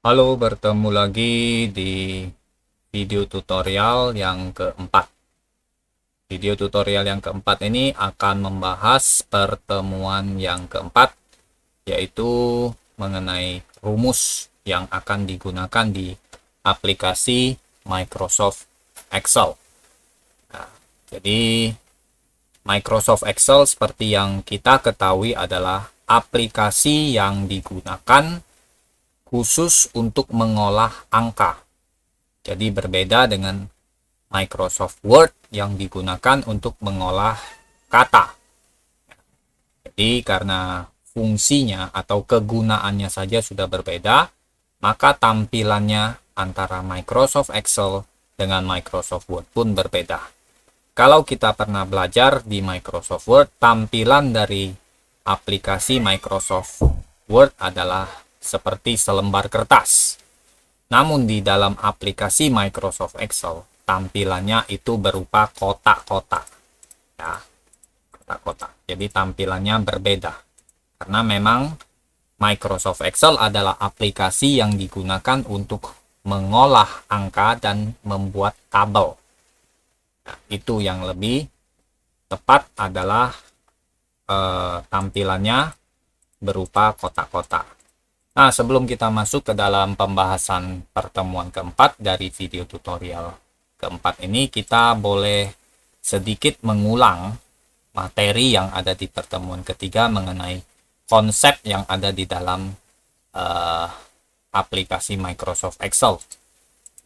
Halo, bertemu lagi di video tutorial yang keempat. Video tutorial yang keempat ini akan membahas pertemuan yang keempat, yaitu mengenai rumus yang akan digunakan di aplikasi Microsoft Excel. Nah, jadi Microsoft Excel seperti yang kita ketahui adalah aplikasi yang digunakan khusus untuk mengolah angka. Jadi berbeda dengan Microsoft Word yang digunakan untuk mengolah kata. Jadi karena fungsinya atau kegunaannya saja sudah berbeda, maka tampilannya antara Microsoft Excel dengan Microsoft Word pun berbeda. Kalau kita pernah belajar di Microsoft Word, tampilan dari aplikasi Microsoft Word adalah seperti selembar kertas. Namun di dalam aplikasi Microsoft Excel, tampilannya itu berupa kotak-kotak. Ya, kotak-kotak. Jadi tampilannya berbeda. Karena memang Microsoft Excel adalah aplikasi yang digunakan untuk mengolah angka dan membuat tabel. Nah, itu yang lebih tepat adalah tampilannya berupa kotak-kotak. Nah, sebelum kita masuk ke dalam pembahasan pertemuan keempat dari video tutorial keempat ini, kita boleh sedikit mengulang materi yang ada di pertemuan ketiga mengenai konsep yang ada di dalam aplikasi Microsoft Excel.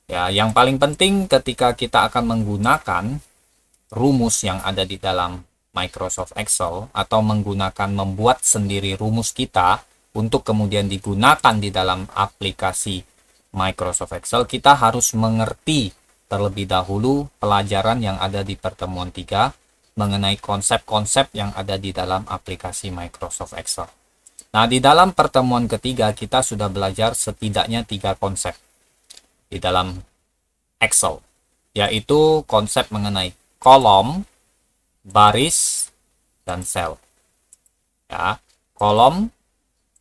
Ya, yang paling penting ketika kita akan menggunakan rumus yang ada di dalam Microsoft Excel atau menggunakan membuat sendiri rumus kita untuk kemudian digunakan di dalam aplikasi Microsoft Excel, kita harus mengerti terlebih dahulu pelajaran yang ada di pertemuan 3 mengenai konsep-konsep yang ada di dalam aplikasi Microsoft Excel. Nah, di dalam pertemuan ketiga kita sudah belajar setidaknya 3 konsep di dalam Excel, yaitu konsep mengenai kolom, baris, dan sel. Ya, kolom,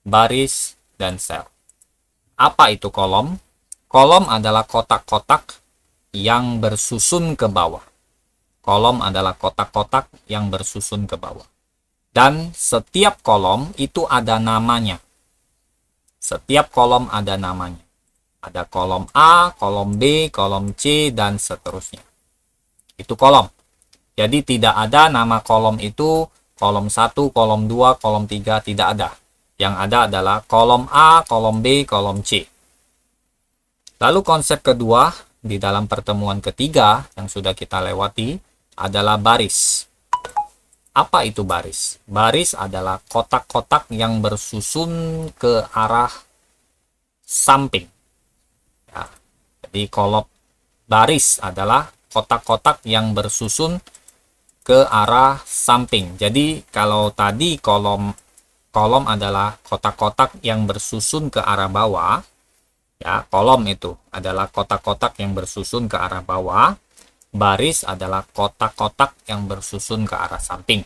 baris, dan sel. Apa itu kolom? Kolom adalah kotak-kotak yang bersusun ke bawah. Kolom adalah kotak-kotak yang bersusun ke bawah. Dan setiap kolom itu ada namanya. Setiap kolom ada namanya. Ada kolom A, kolom B, kolom C, dan seterusnya. Itu kolom. Jadi tidak ada nama kolom itu kolom 1, kolom 2, kolom 3, tidak ada. Yang ada adalah kolom A, kolom B, kolom C. Lalu konsep kedua di dalam pertemuan ketiga yang sudah kita lewati adalah baris. Apa itu baris? Baris adalah kotak-kotak yang bersusun ke arah samping. Ya, jadi kolom baris adalah kotak-kotak yang bersusun ke arah samping. Jadi kalau tadi kolom adalah kotak-kotak yang bersusun ke arah bawah, ya, kolom itu adalah kotak-kotak yang bersusun ke arah bawah, baris adalah kotak-kotak yang bersusun ke arah samping.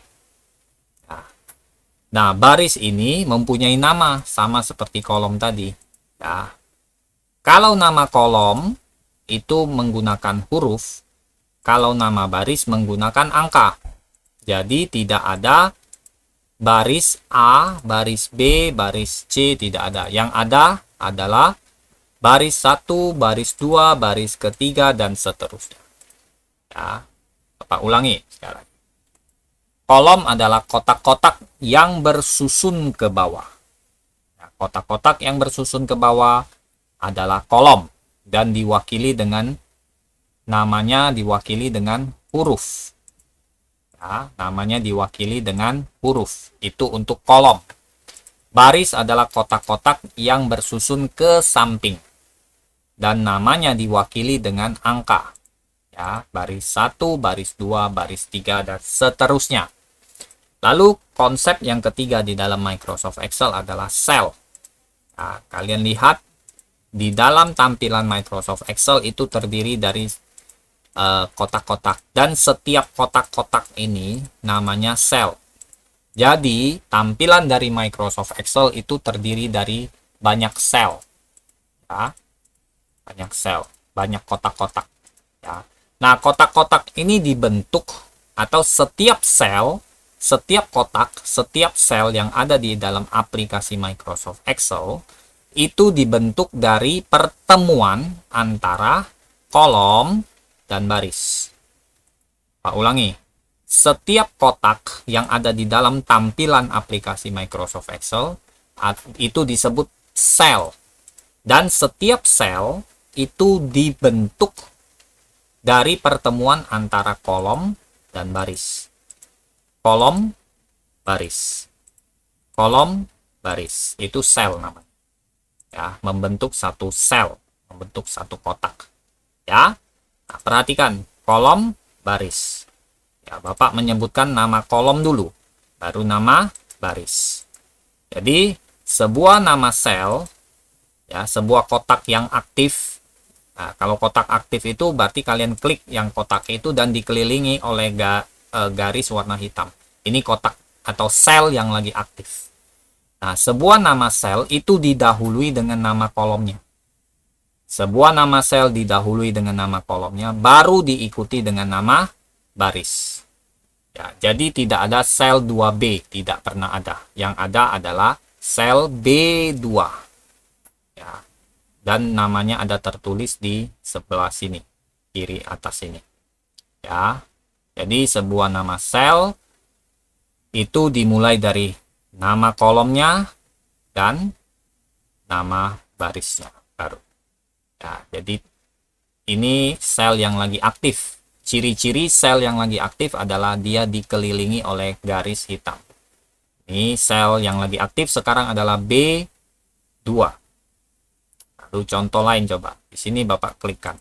Nah, baris ini mempunyai nama sama seperti kolom tadi. Ya. Kalau nama kolom itu menggunakan huruf, kalau nama baris menggunakan angka. Jadi tidak ada baris A, baris B, baris C, tidak ada. Yang ada adalah baris 1, baris 2, baris ketiga, dan seterusnya. Ya, Bapak ulangi sekarang. Kolom adalah kotak-kotak yang bersusun ke bawah. Ya, kotak-kotak yang bersusun ke bawah adalah kolom dan diwakili dengan namanya diwakili dengan huruf. Ya, namanya diwakili dengan huruf. Itu untuk kolom. Baris adalah kotak-kotak yang bersusun ke samping dan namanya diwakili dengan angka. Ya, baris 1, baris 2, baris 3, dan seterusnya. Lalu konsep yang ketiga di dalam Microsoft Excel adalah sel. Nah, kalian lihat di dalam tampilan Microsoft Excel itu terdiri dari kotak-kotak, dan setiap kotak-kotak ini namanya sel. Jadi tampilan dari Microsoft Excel itu terdiri dari banyak sel. ya. Banyak sel, banyak kotak-kotak, ya. Nah, kotak-kotak ini dibentuk atau setiap sel, setiap kotak, setiap sel yang ada di dalam aplikasi Microsoft Excel itu dibentuk dari pertemuan antara kolom dan baris. Pak ulangi, setiap kotak yang ada di dalam tampilan aplikasi Microsoft Excel itu disebut sel. Dan setiap sel itu dibentuk dari pertemuan antara kolom dan baris. Kolom, baris. Kolom, baris. Itu sel namanya. Ya, membentuk satu sel, membentuk satu kotak. Ya. Nah, perhatikan, kolom, baris. Ya, Bapak menyebutkan nama kolom dulu, baru nama baris. Jadi, sebuah nama sel, ya, sebuah kotak yang aktif. Nah, kalau kotak aktif itu berarti kalian klik yang kotak itu dan dikelilingi oleh garis warna hitam. Ini kotak atau sel yang lagi aktif. Nah, sebuah nama sel itu didahului dengan nama kolomnya. Sebuah nama sel didahului dengan nama kolomnya, baru diikuti dengan nama baris. Ya, jadi tidak ada sel 2B, tidak pernah ada. Yang ada adalah sel B2. Ya. Dan namanya ada tertulis di sebelah sini, kiri atas ini. Ya. Jadi sebuah nama sel itu dimulai dari nama kolomnya dan nama barisnya baru. Ya, jadi ini sel yang lagi aktif. Ciri-ciri sel yang lagi aktif adalah dia dikelilingi oleh garis hitam. Ini sel yang lagi aktif sekarang adalah B2. Lalu contoh lain coba. Di sini Bapak klikkan.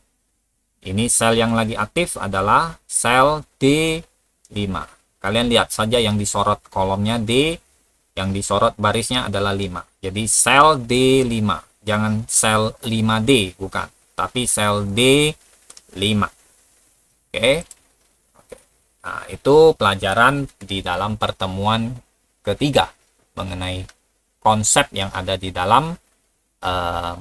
Ini sel yang lagi aktif adalah sel D5. Kalian lihat saja yang disorot kolomnya D, yang disorot barisnya adalah 5. Jadi sel D5. Jangan sel 5D, bukan. Tapi sel D5. Oke. Nah, itu pelajaran di dalam pertemuan ketiga mengenai konsep yang ada di dalam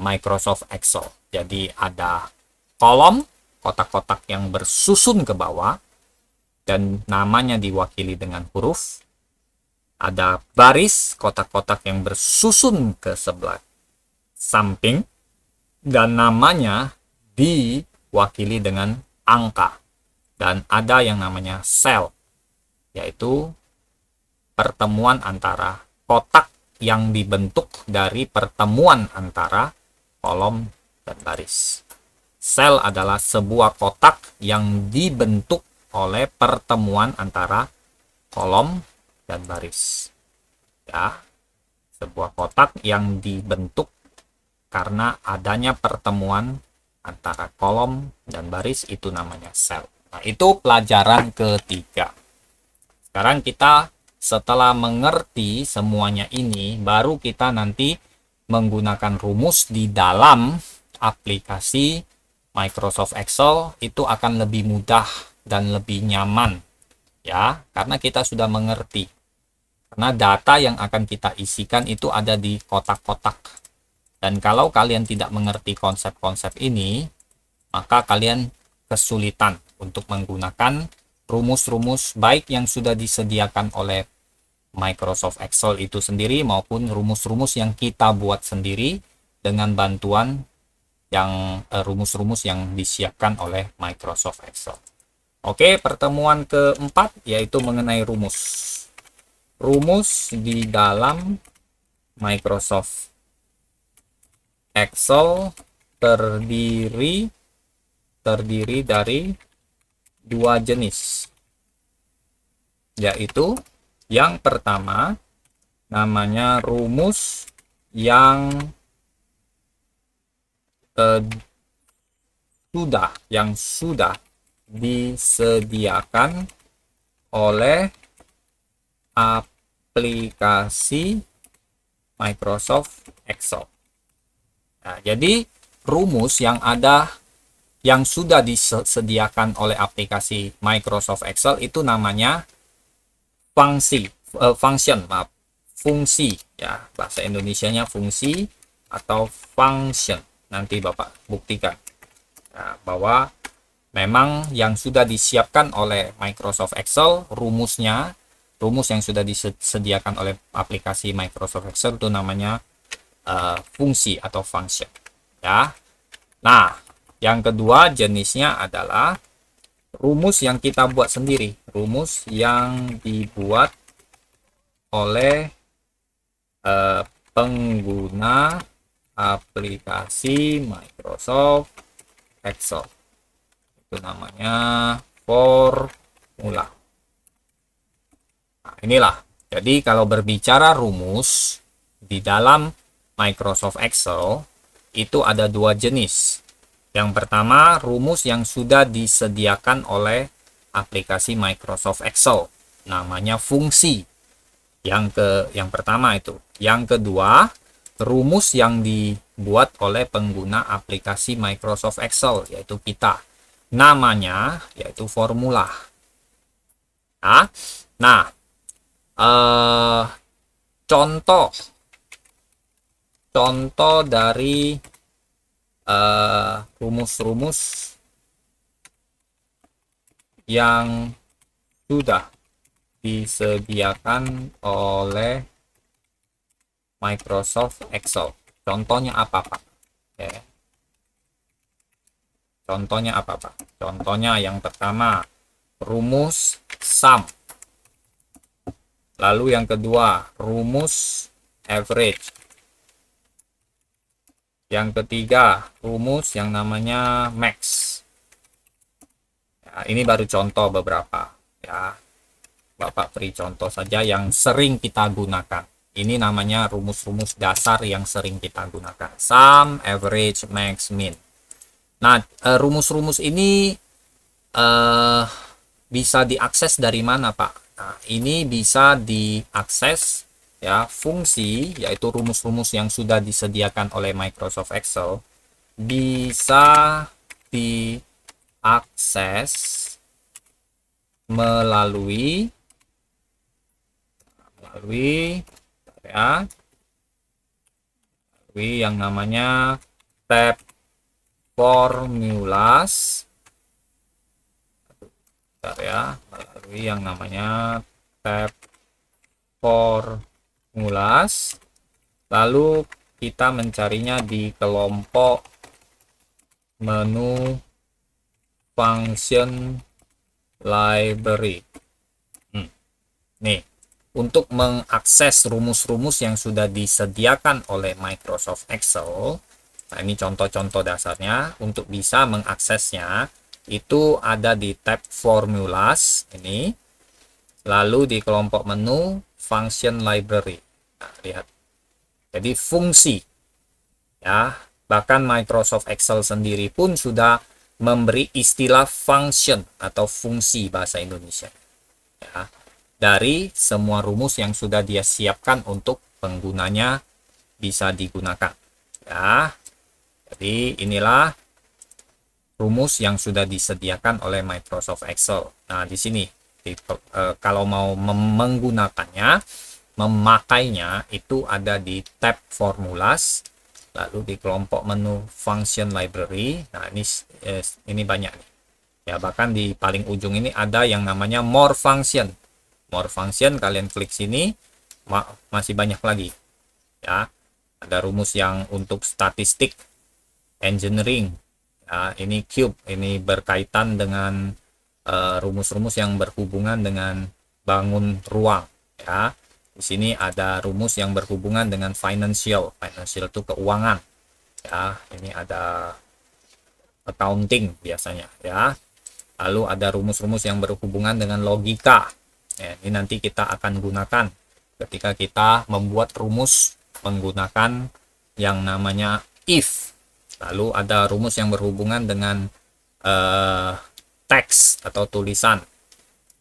Microsoft Excel. Jadi ada kolom, kotak-kotak yang bersusun ke bawah, dan namanya diwakili dengan huruf. Ada baris, kotak-kotak yang bersusun ke sebelah samping, dan namanya diwakili dengan angka. Dan ada yang namanya sel, yaitu pertemuan antara kotak yang dibentuk dari pertemuan antara kolom dan baris. Sel adalah sebuah kotak yang dibentuk oleh pertemuan antara kolom dan baris. Ya, sebuah kotak yang dibentuk karena adanya pertemuan antara kolom dan baris, itu namanya sel. Nah, itu pelajaran ketiga. Sekarang kita setelah mengerti semuanya ini, baru kita nanti menggunakan rumus di dalam aplikasi Microsoft Excel. Itu akan lebih mudah dan lebih nyaman, ya, karena kita sudah mengerti. Karena data yang akan kita isikan itu ada di kotak-kotak. Dan kalau kalian tidak mengerti konsep-konsep ini, maka kalian kesulitan untuk menggunakan rumus-rumus baik yang sudah disediakan oleh Microsoft Excel itu sendiri maupun rumus-rumus yang kita buat sendiri dengan bantuan yang rumus-rumus yang disiapkan oleh Microsoft Excel. Oke, pertemuan keempat yaitu mengenai rumus. Rumus di dalam Microsoft Excel terdiri dari dua jenis, yaitu yang pertama namanya rumus yang sudah disediakan oleh aplikasi Microsoft Excel. Nah, jadi rumus yang sudah disediakan oleh aplikasi Microsoft Excel itu namanya fungsi ya, bahasa Indonesianya fungsi atau function. nanti Bapak buktikan nah, bahwa memang yang sudah disiapkan oleh Microsoft Excel, rumus yang sudah disediakan oleh aplikasi Microsoft Excel itu namanya fungsi atau function. Ya. Nah, yang kedua jenisnya adalah rumus yang kita buat sendiri, rumus yang dibuat oleh pengguna aplikasi Microsoft Excel. Itu namanya formula. Nah, inilah. Jadi kalau berbicara rumus di dalam Microsoft Excel itu ada dua jenis. Yang pertama, rumus yang sudah disediakan oleh aplikasi Microsoft Excel, namanya fungsi. Yang pertama itu. Yang kedua, rumus yang dibuat oleh pengguna aplikasi Microsoft Excel, yaitu kita. Namanya yaitu formula. Nah, contoh dari rumus-rumus yang sudah disediakan oleh Microsoft Excel. Contohnya apa, Pak? Ya. Contohnya apa, Pak? Contohnya yang pertama, rumus sum. Lalu yang kedua, rumus average. Yang ketiga, rumus yang namanya max. Ya, ini baru contoh beberapa. Ya, Bapak beri contoh saja yang sering kita gunakan. Ini namanya rumus-rumus dasar yang sering kita gunakan. Sum, average, max, min. Nah, rumus-rumus ini bisa diakses dari mana, Pak? Nah, ini bisa diakses ya fungsi, yaitu rumus-rumus yang sudah disediakan oleh Microsoft Excel, bisa diakses melalui yang namanya tab formulas. Melalui yang namanya tab formulas. Lalu kita mencarinya di kelompok menu function library. Nih, untuk mengakses rumus-rumus yang sudah disediakan oleh Microsoft Excel, nah ini contoh-contoh dasarnya. Untuk bisa mengaksesnya itu ada di tab formulas ini, lalu di kelompok menu function library. Nah, lihat. Jadi fungsi ya, bahkan Microsoft Excel sendiri pun sudah memberi istilah function atau fungsi bahasa Indonesia ya, dari semua rumus yang sudah dia siapkan untuk penggunanya bisa digunakan ya. Jadi inilah rumus yang sudah disediakan oleh Microsoft Excel. Nah, di sini kalau mau menggunakannya, memakainya itu ada di tab formulas, lalu di kelompok menu function library. Nah, ini banyak nih. Ya, bahkan di paling ujung ini ada yang namanya more function. More function, kalian klik sini, masih banyak lagi. Ya, ada rumus yang untuk statistik, engineering. Ya, ini cube, ini berkaitan dengan rumus-rumus yang berhubungan dengan bangun ruang. Ya, di sini ada rumus yang berhubungan dengan financial. Financial itu keuangan. Ya, ini ada accounting biasanya. Ya, lalu ada rumus-rumus yang berhubungan dengan logika. Ya, ini nanti kita akan gunakan ketika kita membuat rumus menggunakan yang namanya if. Lalu ada rumus yang berhubungan dengan teks atau tulisan.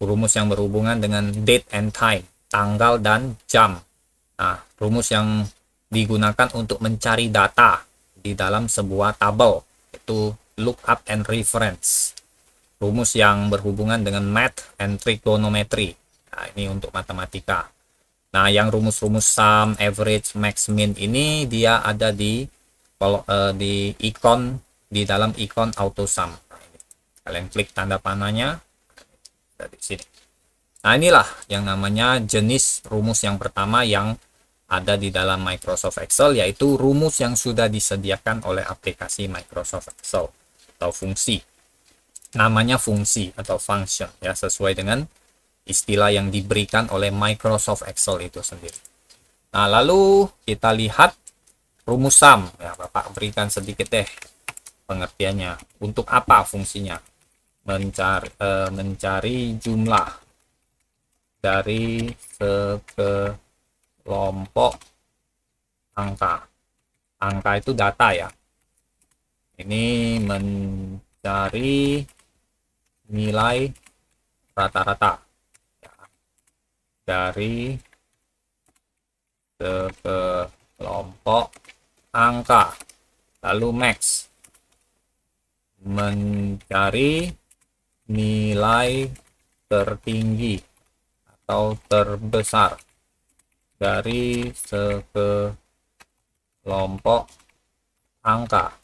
Rumus yang berhubungan dengan date and time, tanggal dan jam. Nah, rumus yang digunakan untuk mencari data di dalam sebuah tabel, itu lookup and reference. Rumus yang berhubungan dengan math and trigonometry. Nah, ini untuk matematika. Nah, yang rumus-rumus sum, average, max, min ini dia ada di di ikon, di dalam ikon auto sum. Kalian klik tanda panahnya dari sini. Nah, inilah yang namanya jenis rumus yang pertama yang ada di dalam Microsoft Excel, yaitu rumus yang sudah disediakan oleh aplikasi Microsoft Excel atau fungsi. Namanya fungsi atau function ya, sesuai dengan istilah yang diberikan oleh Microsoft Excel itu sendiri. Nah, lalu kita lihat rumus sum ya, Bapak berikan sedikit deh pengertiannya. Untuk apa fungsinya? Mencari jumlah dari sekelompok angka. Angka itu data ya. Ini mencari nilai rata-rata ya, dari sekelompok angka. Lalu max, mencari nilai tertinggi atau terbesar dari sekelompok angka.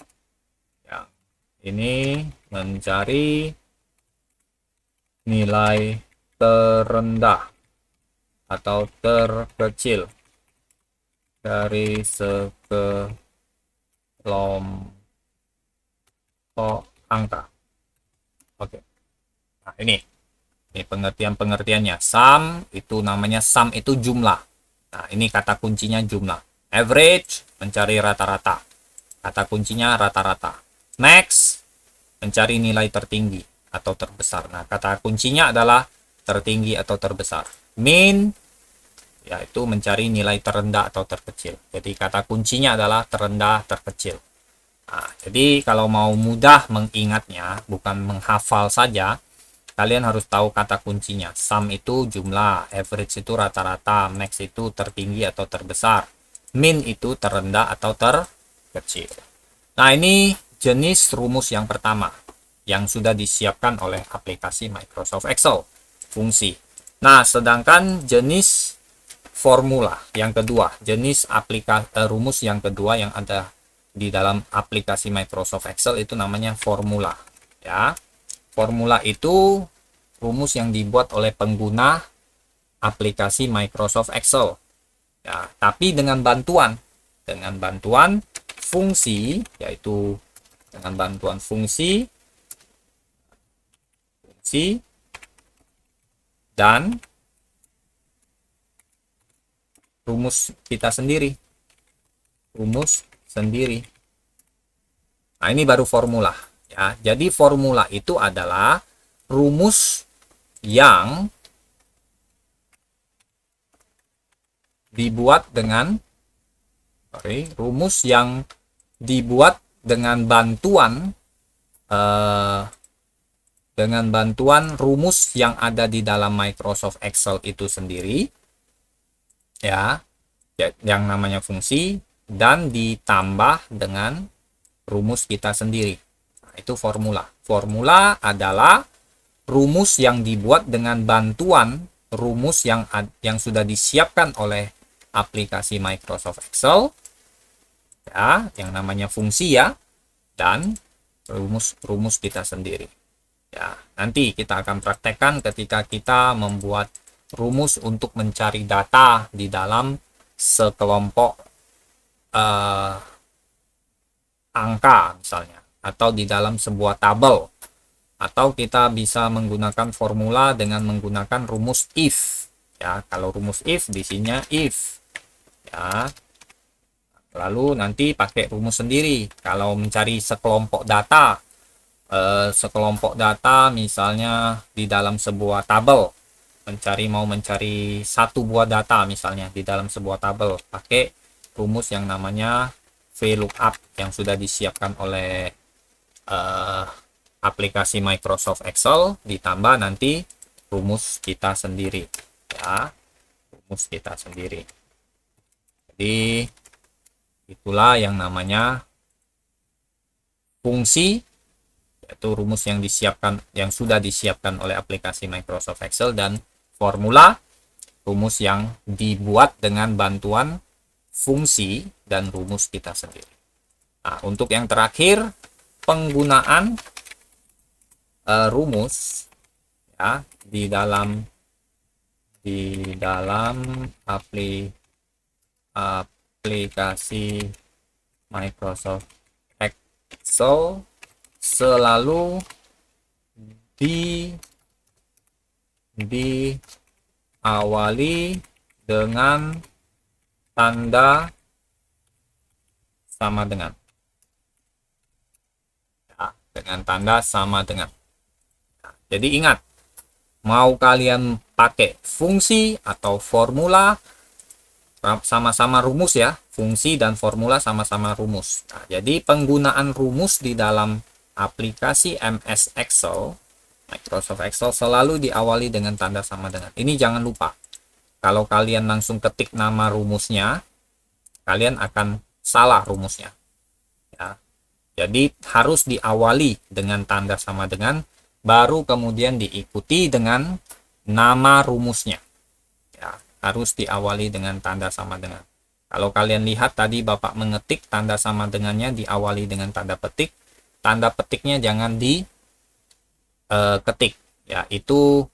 Yang ini mencari nilai terendah atau terkecil dari sekelompok angka. Oke. Nah, ini pengertiannya. Sum itu namanya, sum itu jumlah. Nah, ini kata kuncinya jumlah. Average, mencari rata-rata. Kata kuncinya rata-rata. Max, mencari nilai tertinggi atau terbesar. Nah, kata kuncinya adalah tertinggi atau terbesar. Min, yaitu mencari nilai terendah atau terkecil. Jadi, kata kuncinya adalah terendah, terkecil. Nah, jadi kalau mau mudah mengingatnya, bukan menghafal saja, kalian harus tahu kata kuncinya. Sum itu jumlah, average itu rata-rata, max itu tertinggi atau terbesar, min itu terendah atau terkecil. Nah, ini jenis rumus yang pertama yang sudah disiapkan oleh aplikasi Microsoft Excel, fungsi. Nah, sedangkan jenis formula yang kedua, jenis rumus yang kedua yang ada di dalam aplikasi Microsoft Excel itu namanya formula ya. Formula itu rumus yang dibuat oleh pengguna aplikasi Microsoft Excel ya, tapi dengan bantuan fungsi, yaitu dengan bantuan fungsi dan rumus kita sendiri. Nah, ini baru formula ya. Jadi formula itu adalah rumus yang dibuat dengan bantuan rumus yang ada di dalam Microsoft Excel itu sendiri ya, yang namanya fungsi, dan ditambah dengan rumus kita sendiri. Nah, itu formula. Formula adalah rumus yang dibuat dengan bantuan rumus yang sudah disiapkan oleh aplikasi Microsoft Excel ya, yang namanya fungsi ya, dan rumus kita sendiri ya. Nanti kita akan praktekkan ketika kita membuat rumus untuk mencari data di dalam sekelompok angka misalnya, atau di dalam sebuah tabel, atau kita bisa menggunakan formula dengan menggunakan rumus if ya. Kalau rumus if, di sininya if ya. Lalu nanti pakai rumus sendiri kalau mencari sekelompok data, misalnya di dalam sebuah tabel, mau mencari satu buah data misalnya di dalam sebuah tabel, pakai rumus yang namanya VLOOKUP yang sudah disiapkan oleh aplikasi Microsoft Excel, ditambah nanti rumus kita sendiri ya, Jadi itulah yang namanya fungsi, yaitu rumus yang sudah disiapkan oleh aplikasi Microsoft Excel, dan formula, rumus yang dibuat dengan bantuan fungsi dan rumus kita sendiri. Nah, untuk yang terakhir, penggunaan rumus ya di dalam aplikasi Microsoft Excel selalu di diawali dengan tanda sama dengan. Ya, dengan tanda sama dengan. Nah, jadi ingat, mau kalian pakai fungsi atau formula, sama-sama rumus ya. Fungsi dan formula sama-sama rumus. Nah, jadi penggunaan rumus di dalam aplikasi MS Excel, Microsoft Excel, selalu diawali dengan tanda sama dengan. Ini jangan lupa. Kalau kalian langsung ketik nama rumusnya, kalian akan salah rumusnya. Ya. Jadi harus diawali dengan tanda sama dengan, baru kemudian diikuti dengan nama rumusnya. Ya, harus diawali dengan tanda sama dengan. Kalau kalian lihat tadi Bapak mengetik, tanda sama dengannya diawali dengan tanda petik. Tanda petiknya jangan diketik. Ya, itu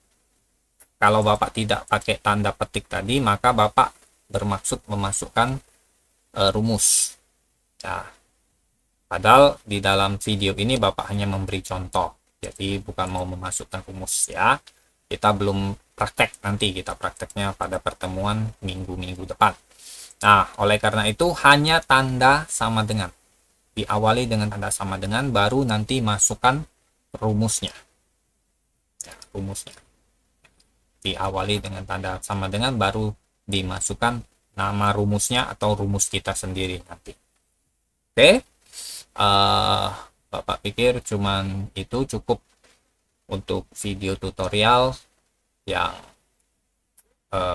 kalau Bapak tidak pakai tanda petik tadi, maka Bapak bermaksud memasukkan rumus. Ya, padahal di dalam video ini Bapak hanya memberi contoh. Jadi bukan mau memasukkan rumus ya. Kita belum praktek, nanti kita prakteknya pada pertemuan minggu-minggu depan. Nah, oleh karena itu hanya tanda sama dengan. Diawali dengan tanda sama dengan, baru nanti masukkan rumusnya. Ya, rumusnya. Diawali dengan tanda sama dengan, baru dimasukkan nama rumusnya atau rumus kita sendiri nanti. Oke, Bapak pikir cuman itu cukup untuk video tutorial yang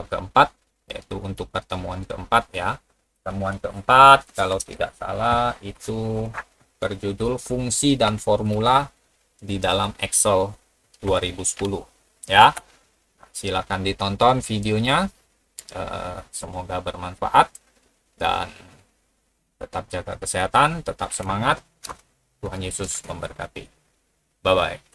keempat, yaitu untuk pertemuan keempat ya. Pertemuan keempat kalau tidak salah itu berjudul fungsi dan formula di dalam Excel 2010 ya. Silakan ditonton videonya, semoga bermanfaat dan tetap jaga kesehatan, tetap semangat. Tuhan Yesus memberkati. Bye bye.